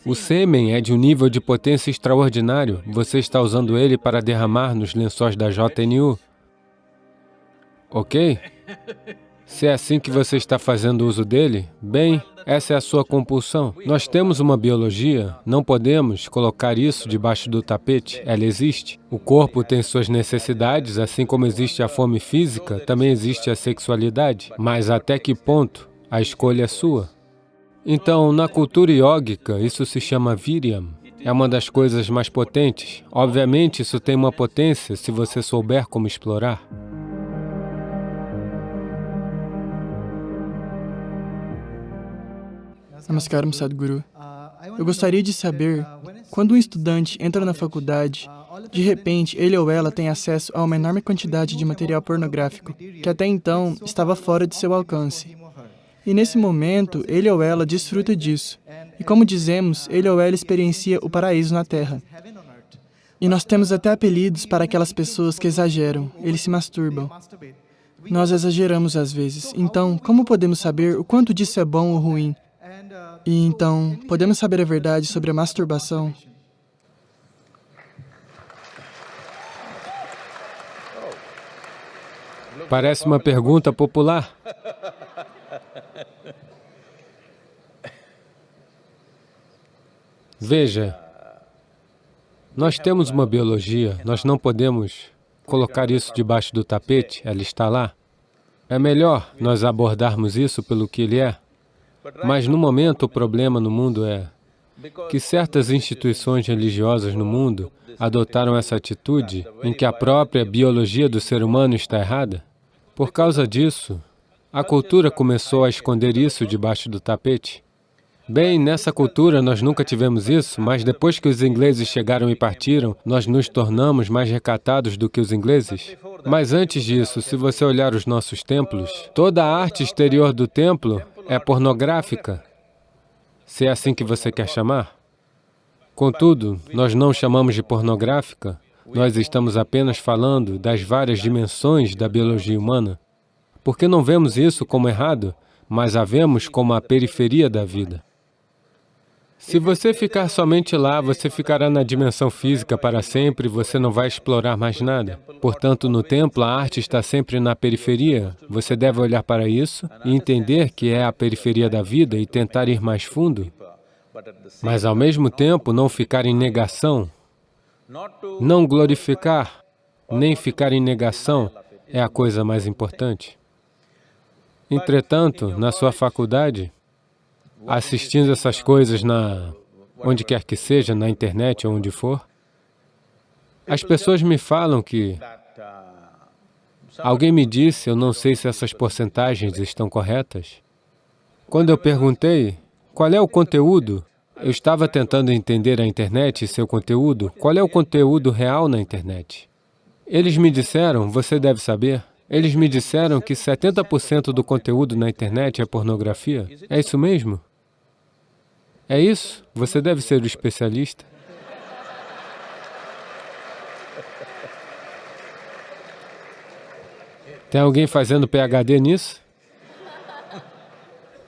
O sêmen é de um nível de potência extraordinário. Você está usando ele para derramar nos lençóis da JNU. Ok? Se é assim que você está fazendo uso dele, bem, essa é a sua compulsão. Nós temos uma biologia, não podemos colocar isso debaixo do tapete, ela existe. O corpo tem suas necessidades, assim como existe a fome física, também existe a sexualidade. Mas até que ponto? A escolha é sua. Então, na cultura iógica, isso se chama Viryam. É uma das coisas mais potentes. Obviamente, isso tem uma potência se você souber como explorar. Namaskaram, Sadhguru. Eu gostaria de saber, quando um estudante entra na faculdade, de repente ele ou ela tem acesso a uma enorme quantidade de material pornográfico, que até então estava fora de seu alcance. E nesse momento, ele ou ela desfruta disso. E como dizemos, ele ou ela experiencia o paraíso na Terra. E nós temos até apelidos para aquelas pessoas que exageram, eles se masturbam. Nós exageramos às vezes. Então, como podemos saber o quanto disso é bom ou ruim? E então, podemos saber a verdade sobre a masturbação? Parece uma pergunta popular. Veja, nós temos uma biologia, nós não podemos colocar isso debaixo do tapete, ela está lá. É melhor nós abordarmos isso pelo que ele é. Mas no momento o problema no mundo é que certas instituições religiosas no mundo adotaram essa atitude em que a própria biologia do ser humano está errada. Por causa disso, a cultura começou a esconder isso debaixo do tapete. Bem, nessa cultura nós nunca tivemos isso, mas depois que os ingleses chegaram e partiram, nós nos tornamos mais recatados do que os ingleses. Mas antes disso, se você olhar os nossos templos, toda a arte exterior do templo é pornográfica, se é assim que você quer chamar. Contudo, nós não chamamos de pornográfica, nós estamos apenas falando das várias dimensões da biologia humana, porque não vemos isso como errado, mas a vemos como a periferia da vida. Se você ficar somente lá, você ficará na dimensão física para sempre e você não vai explorar mais nada. Portanto, no templo, a arte está sempre na periferia. Você deve olhar para isso e entender que é a periferia da vida e tentar ir mais fundo, mas ao mesmo tempo não ficar em negação, não glorificar, nem ficar em negação é a coisa mais importante. Entretanto, na sua faculdade, assistindo essas coisas onde quer que seja, na internet ou onde for, as pessoas me falam que alguém me disse, eu não sei se essas porcentagens estão corretas. Quando eu perguntei qual é o conteúdo, eu estava tentando entender a internet e seu conteúdo, qual é o conteúdo real na internet. Eles me disseram, você deve saber, eles me disseram que 70% do conteúdo na internet é pornografia. É isso mesmo? É isso? Você deve ser o especialista. Tem alguém fazendo PhD nisso?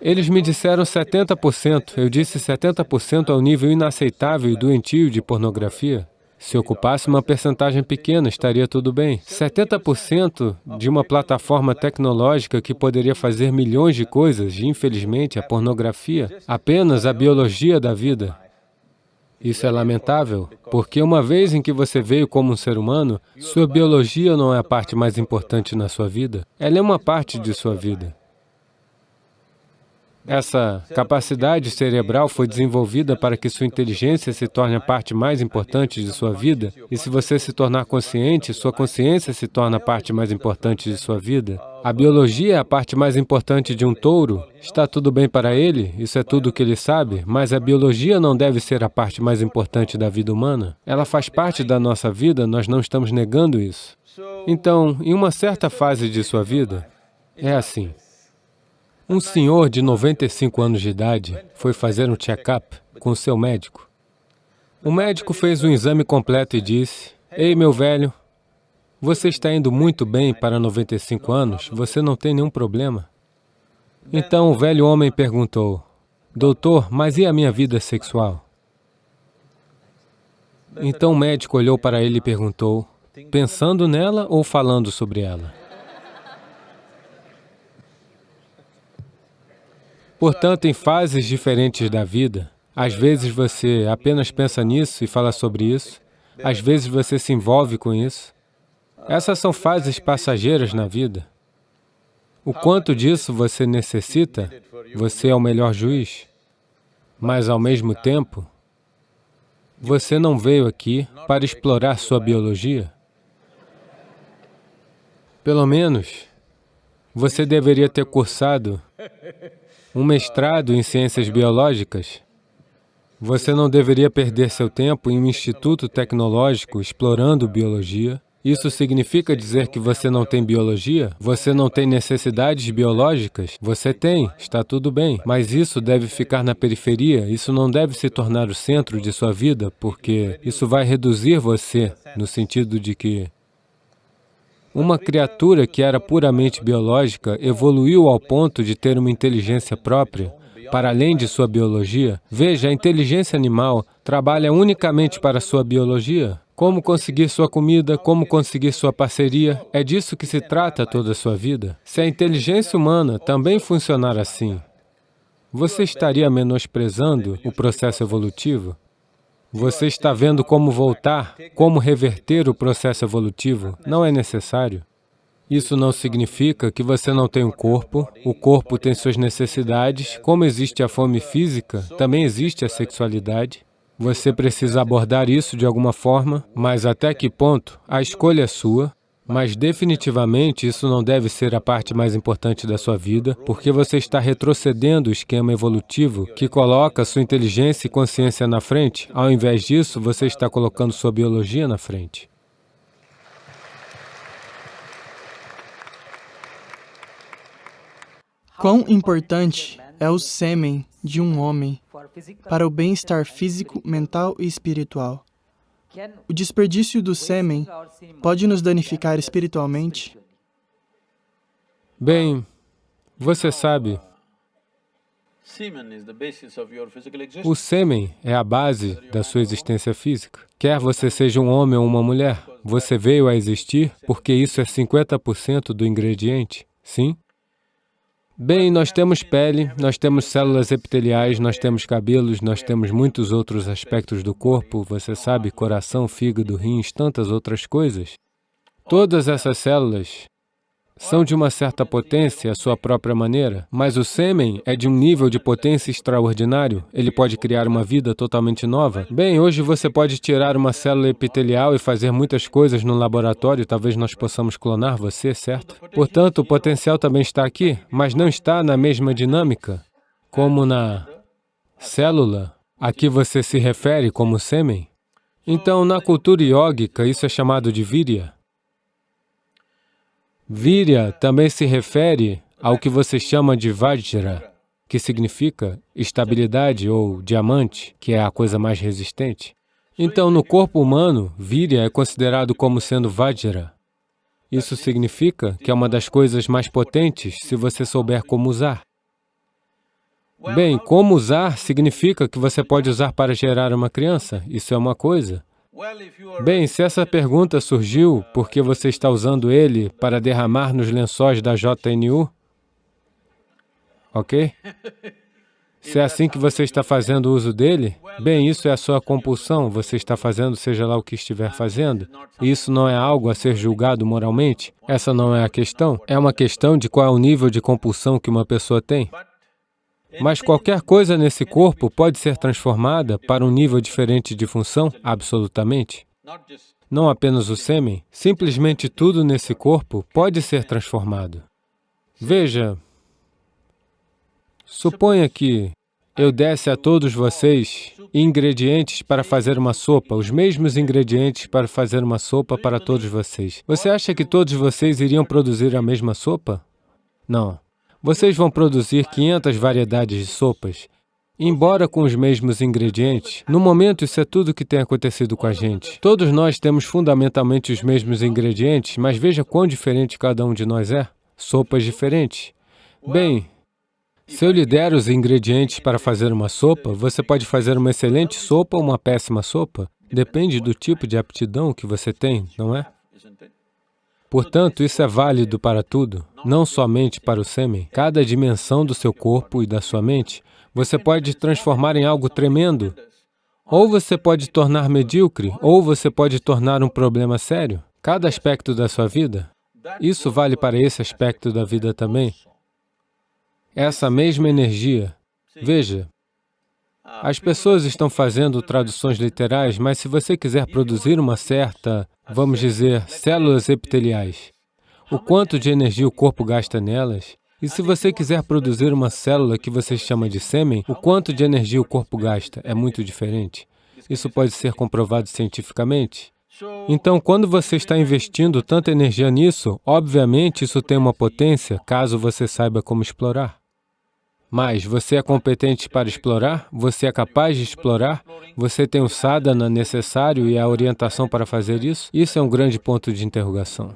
Eles me disseram 70%. Eu disse 70% é um nível inaceitável e doentio de pornografia. Se ocupasse uma percentagem pequena, estaria tudo bem. 70% de uma plataforma tecnológica que poderia fazer milhões de coisas, e infelizmente a pornografia, apenas a biologia da vida. Isso é lamentável, porque uma vez em que você veio como um ser humano, sua biologia não é a parte mais importante na sua vida, ela é uma parte de sua vida. Essa capacidade cerebral foi desenvolvida para que sua inteligência se torne a parte mais importante de sua vida, e se você se tornar consciente, sua consciência se torna a parte mais importante de sua vida. A biologia é a parte mais importante de um touro. Está tudo bem para ele, isso é tudo o que ele sabe, mas a biologia não deve ser a parte mais importante da vida humana. Ela faz parte da nossa vida, nós não estamos negando isso. Então, em uma certa fase de sua vida, é assim. Um senhor de 95 anos de idade foi fazer um check-up com o seu médico. O médico fez um exame completo e disse, ei, meu velho, você está indo muito bem para 95 anos, você não tem nenhum problema. Então o velho homem perguntou, doutor, mas e a minha vida sexual? Então o médico olhou para ele e perguntou, pensando nela ou falando sobre ela? Portanto, em fases diferentes da vida, às vezes você apenas pensa nisso e fala sobre isso, às vezes você se envolve com isso. Essas são fases passageiras na vida. O quanto disso você necessita, você é o melhor juiz. Mas, ao mesmo tempo, você não veio aqui para explorar sua biologia. Pelo menos, você deveria ter cursado um mestrado em ciências biológicas. Você não deveria perder seu tempo em um instituto tecnológico explorando biologia. Isso significa dizer que você não tem biologia? Você não tem necessidades biológicas? Você tem, está tudo bem, mas isso deve ficar na periferia, isso não deve se tornar o centro de sua vida, porque isso vai reduzir você, no sentido de que uma criatura que era puramente biológica evoluiu ao ponto de ter uma inteligência própria, para além de sua biologia. Veja, a inteligência animal trabalha unicamente para sua biologia. Como conseguir sua comida, como conseguir sua parceria, é disso que se trata toda a sua vida. Se a inteligência humana também funcionar assim, você estaria menosprezando o processo evolutivo? Você está vendo como voltar, como reverter o processo evolutivo? Não é necessário. Isso não significa que você não tem um corpo, o corpo tem suas necessidades, como existe a fome física, também existe a sexualidade. Você precisa abordar isso de alguma forma, mas até que ponto? A escolha é sua, mas definitivamente isso não deve ser a parte mais importante da sua vida, porque você está retrocedendo o esquema evolutivo que coloca sua inteligência e consciência na frente. Ao invés disso, você está colocando sua biologia na frente. Quão importante é o sêmen de um homem para o bem-estar físico, mental e espiritual? O desperdício do sêmen pode nos danificar espiritualmente? Bem, você sabe, o sêmen é a base da sua existência física. Quer você seja um homem ou uma mulher, você veio a existir porque isso é 50% do ingrediente, sim? Bem, nós temos pele, nós temos células epiteliais, nós temos cabelos, nós temos muitos outros aspectos do corpo, você sabe, coração, fígado, rins, tantas outras coisas. Todas essas células são de uma certa potência à sua própria maneira, mas o sêmen é de um nível de potência extraordinário. Ele pode criar uma vida totalmente nova. Bem, hoje você pode tirar uma célula epitelial e fazer muitas coisas no laboratório, talvez nós possamos clonar você, certo? Portanto, o potencial também está aqui, mas não está na mesma dinâmica como na célula a que você se refere como sêmen. Então, na cultura iógica, isso é chamado de virya. Virya também se refere ao que você chama de Vajra, que significa estabilidade ou diamante, que é a coisa mais resistente. Então, no corpo humano, Virya é considerado como sendo Vajra. Isso significa que é uma das coisas mais potentes se você souber como usar. Bem, como usar significa que você pode usar para gerar uma criança, isso é uma coisa. Bem, se essa pergunta surgiu porque você está usando ele para derramar nos lençóis da JNU, ok? Se é assim que você está fazendo uso dele, bem, isso é a sua compulsão, você está fazendo seja lá o que estiver fazendo. E isso não é algo a ser julgado moralmente, essa não é a questão. É uma questão de qual é o nível de compulsão que uma pessoa tem. Mas qualquer coisa nesse corpo pode ser transformada para um nível diferente de função, absolutamente. Não apenas o sêmen, simplesmente tudo nesse corpo pode ser transformado. Veja, suponha que eu desse a todos vocês ingredientes para fazer uma sopa, os mesmos ingredientes para fazer uma sopa para todos vocês. Você acha que todos vocês iriam produzir a mesma sopa? Não. Vocês vão produzir 500 variedades de sopas, embora com os mesmos ingredientes. No momento, isso é tudo que tem acontecido com a gente. Todos nós temos fundamentalmente os mesmos ingredientes, mas veja quão diferente cada um de nós é. Sopas diferentes. Bem, se eu lhe der os ingredientes para fazer uma sopa, você pode fazer uma excelente sopa ou uma péssima sopa. Depende do tipo de aptidão que você tem, não é? Portanto, isso é válido para tudo, não somente para o sêmen. Cada dimensão do seu corpo e da sua mente, você pode transformar em algo tremendo. Ou você pode tornar medíocre, ou você pode tornar um problema sério. Cada aspecto da sua vida, isso vale para esse aspecto da vida também. Essa mesma energia. Veja, as pessoas estão fazendo traduções literais, mas se você quiser produzir uma certa, vamos dizer, células epiteliais, o quanto de energia o corpo gasta nelas, e se você quiser produzir uma célula que você chama de sêmen, o quanto de energia o corpo gasta é muito diferente. Isso pode ser comprovado cientificamente. Então, quando você está investindo tanta energia nisso, obviamente isso tem uma potência, caso você saiba como explorar. Mas você é competente para explorar? Você é capaz de explorar? Você tem o sadhana necessário e a orientação para fazer isso? Isso é um grande ponto de interrogação.